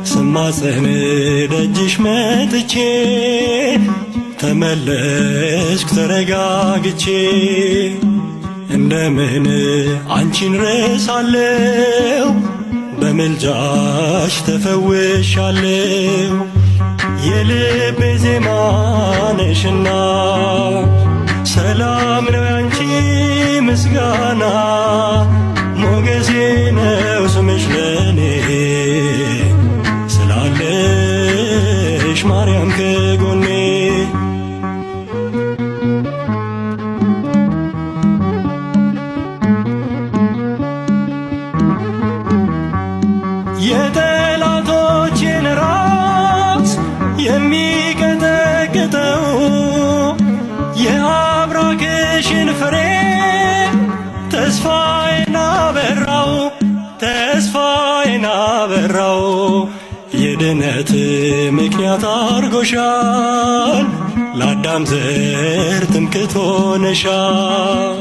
ስማጸን ደጅሽ መጥቼ ተመለስኩ ተረጋግቼ እንደምን አንቺን ረሳለሁ በምልጃሽ ተፈውሻለሁ የልቤ ዜማ ነሽና ሰላም ነው ያንቺ ምስጋና ሞገሴ ነው ስምሽ ለኔ ስላለሽ ማርያም ከጎኔ የጠላቶቼን ራስ የሚቀጠቅጠው የአብራክሽን ፍሬ ተስፋዬን አበራው የድነት ምክንያት አርጎሻል ለአዳም ዘር ትምክህት ሆነሻል